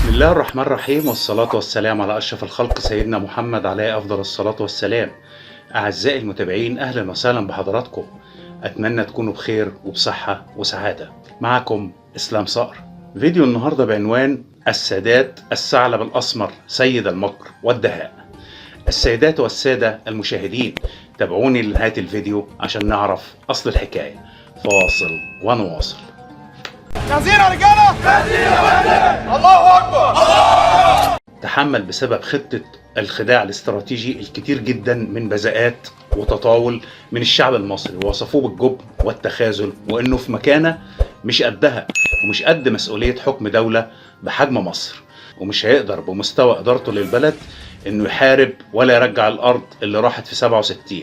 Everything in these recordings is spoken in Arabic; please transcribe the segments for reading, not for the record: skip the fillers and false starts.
بسم الله الرحمن الرحيم، والصلاة والسلام على أشرف الخلق سيدنا محمد عليه أفضل الصلاة والسلام. أعزائي المتابعين، أهلا وسهلا بحضراتكم. أتمنى تكونوا بخير وبصحة وسعادة. معكم إسلام صقر. فيديو النهاردة بعنوان السادات الثعلب الأسمر سيد المكر والدهاء. السيدات والسادة المشاهدين، تابعوني لنهاية الفيديو عشان نعرف أصل الحكاية. فواصل ونواصل. جزيرة يا رجالة! جزيرة! الله أكبر! تحمل بسبب خطة الخداع الاستراتيجي الكتير جدا من بذاءات وتطاول من الشعب المصري، ووصفوه بالجبن والتخاذل، وانه في مكانة مش قدها ومش قد مسؤولية حكم دولة بحجم مصر، ومش هيقدر بمستوى ادارته للبلد انه يحارب ولا يرجع الارض اللي راحت في 67.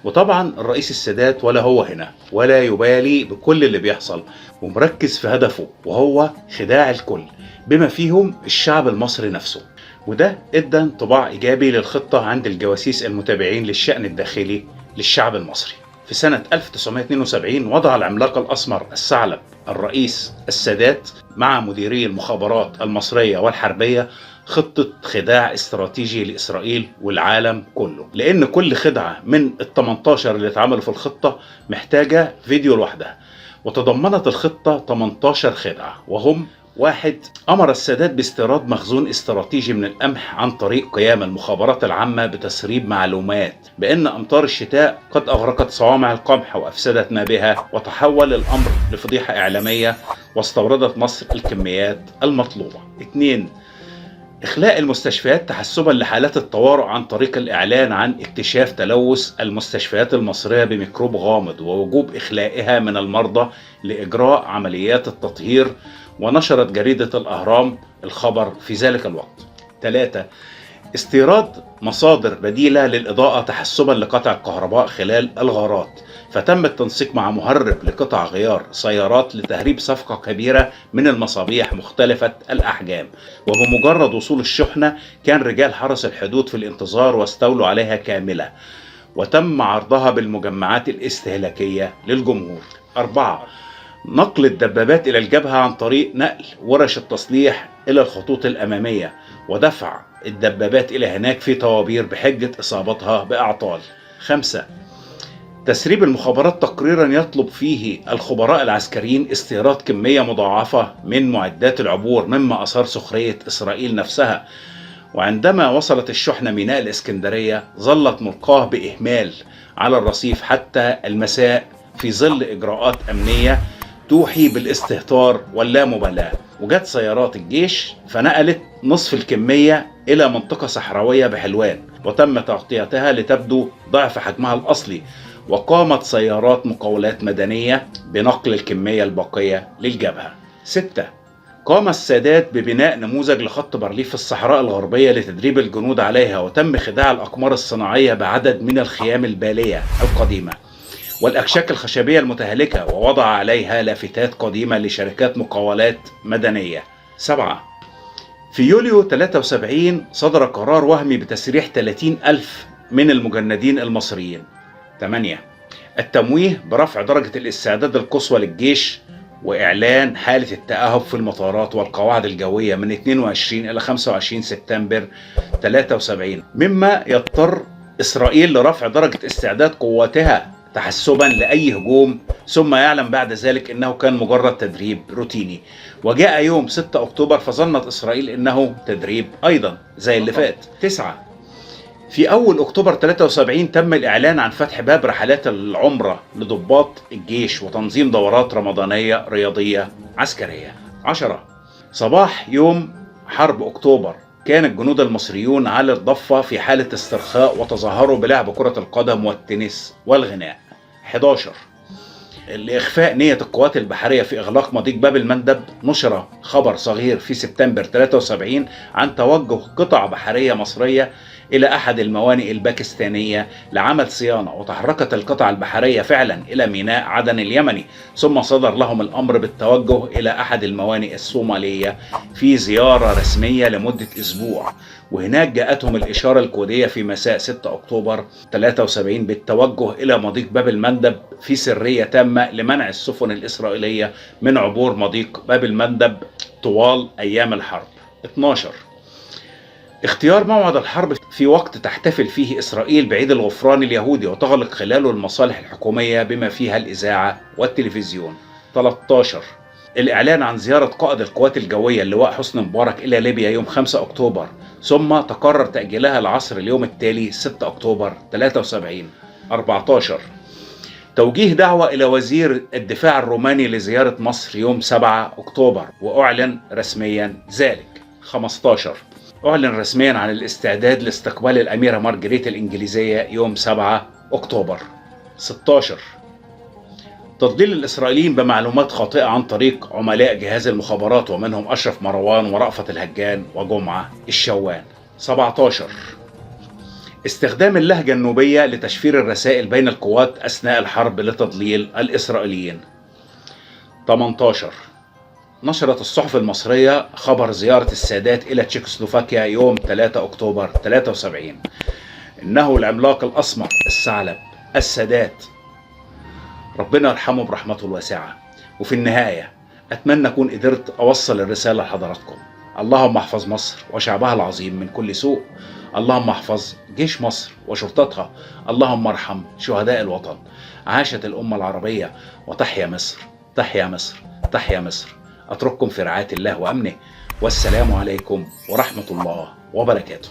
وطبعا الرئيس السادات ولا هو هنا ولا يبالي بكل اللي بيحصل، ومركز في هدفه وهو خداع الكل بما فيهم الشعب المصري نفسه. وده ادى انطباع ايجابي للخطة عند الجواسيس المتابعين للشأن الداخلي للشعب المصري. في سنة 1972 وضع العملاق الأسمر الثعلب الرئيس السادات مع مديري المخابرات المصرية والحربية خطة خداع استراتيجي لإسرائيل والعالم كله، لأن كل خدعة من ال18 اللي اتعملوا في الخطة محتاجة فيديو لوحدها. وتضمنت الخطة 18 خدعة، وهم: 1. أمر السادات باستيراد مخزون استراتيجي من القمح عن طريق قيام المخابرات العامة بتسريب معلومات بأن أمطار الشتاء قد أغرقت صوامع القمح وأفسدت ما بها، وتحول الأمر لفضيحة إعلامية واستوردت مصر الكميات المطلوبة. 2. إخلاء المستشفيات تحسبا لحالات الطوارئ عن طريق الإعلان عن اكتشاف تلوث المستشفيات المصرية بميكروب غامض ووجوب إخلائها من المرضى لإجراء عمليات التطهير، ونشرت جريدة الأهرام الخبر في ذلك الوقت. 3. استيراد مصادر بديلة للإضاءة تحسبا لقطع الكهرباء خلال الغارات، فتم التنسيق مع مهرب لقطع غيار سيارات لتهريب صفقة كبيرة من المصابيح مختلفة الأحجام، وبمجرد وصول الشحنة كان رجال حرس الحدود في الانتظار واستولوا عليها كاملة، وتم عرضها بالمجمعات الاستهلاكية للجمهور. 4. نقل الدبابات إلى الجبهة عن طريق نقل ورش التصليح إلى الخطوط الأمامية، ودفع الدبابات إلى هناك في طوابير بحجة إصابتها بأعطال. 5. تسريب المخابرات تقريرا يطلب فيه الخبراء العسكريين استيراد كمية مضاعفة من معدات العبور، مما أثار سخرية إسرائيل نفسها. وعندما وصلت الشحنة ميناء الإسكندرية ظلت ملقاه بإهمال على الرصيف حتى المساء في ظل إجراءات أمنية توحي بالاستهتار واللامبالاة. وجت سيارات الجيش فنقلت نصف الكمية إلى منطقة صحراوية بحلوان، وتم تغطيتها لتبدو ضعف حجمها الأصلي، وقامت سيارات مقاولات مدنية بنقل الكمية الباقية للجبهة. 6. قام السادات ببناء نموذج لخط بارليف في الصحراء الغربية لتدريب الجنود عليها، وتم خداع الأقمار الصناعية بعدد من الخيام البالية القديمة والأكشاك الخشبية المتهالكة، ووضع عليها لافتات قديمة لشركات مقاولات مدنية. 7. في يوليو 73 صدر قرار وهمي بتسريح 30,000 من المجندين المصريين. 8. التمويه برفع درجة الاستعداد القصوى للجيش وإعلان حالة التأهب في المطارات والقواعد الجوية من 22 إلى 25 سبتمبر 73، مما يضطر إسرائيل لرفع درجة استعداد قواتها تحسبا لأي هجوم، ثم يعلم بعد ذلك أنه كان مجرد تدريب روتيني. وجاء يوم 6 أكتوبر فظنت إسرائيل أنه تدريب أيضا زي اللي فات. 9. في أول أكتوبر 73 تم الإعلان عن فتح باب رحلات العمرة لضباط الجيش وتنظيم دورات رمضانية رياضية عسكرية. 10. صباح يوم حرب أكتوبر كان الجنود المصريون على الضفة في حالة استرخاء وتظاهروا بلعب كرة القدم والتنس والغناء. 11. لإخفاء نية القوات البحرية في إغلاق مضيق باب المندب، نشر خبر صغير في سبتمبر 73 عن توجه قطع بحرية مصرية إلى أحد الموانئ الباكستانية لعمل صيانة، وتحركت القطع البحرية فعلا إلى ميناء عدن اليمني، ثم صدر لهم الأمر بالتوجه إلى أحد الموانئ الصومالية في زيارة رسمية لمدة أسبوع، وهناك جاءتهم الإشارة الكودية في مساء 6 أكتوبر 73 بالتوجه إلى مضيق باب المندب في سرية تامة لمنع السفن الإسرائيلية من عبور مضيق باب المندب طوال أيام الحرب. 12. اختيار موعد الحرب في وقت تحتفل فيه إسرائيل بعيد الغفران اليهودي وتغلق خلاله المصالح الحكومية بما فيها الإذاعة والتلفزيون. 13. الإعلان عن زيارة قائد القوات الجوية اللواء حسني مبارك إلى ليبيا يوم 5 أكتوبر، ثم تقرر تأجيلها العصر اليوم التالي 6 أكتوبر 73. 14. توجيه دعوة إلى وزير الدفاع الروماني لزيارة مصر يوم 7 أكتوبر وأعلن رسميا ذلك. 15. أعلن رسميا عن الاستعداد لاستقبال الأميرة مارجريت الإنجليزية يوم 7 أكتوبر. 16. تضليل الإسرائيليين بمعلومات خاطئة عن طريق عملاء جهاز المخابرات ومنهم أشرف مروان ورأفت الهجان وجمعة الشوان. 17. استخدام اللهجة النوبية لتشفير الرسائل بين القوات أثناء الحرب لتضليل الإسرائيليين. 18. نشرت الصحف المصرية خبر زيارة السادات إلى تشيكوسلوفاكيا يوم 3 أكتوبر 73. إنه العملاق الأسمر الثعلب السادات، ربنا يرحمه برحمته الواسعة. وفي النهاية أتمنى أكون قدرت أوصل الرسالة لحضراتكم. اللهم احفظ مصر وشعبها العظيم من كل سوء. اللهم احفظ جيش مصر وشرطتها. اللهم ارحم شهداء الوطن. عاشت الأمة العربية وتحيا مصر، تحيا مصر، تحيا مصر. أترككم في رعاية الله وأمنه، والسلام عليكم ورحمة الله وبركاته.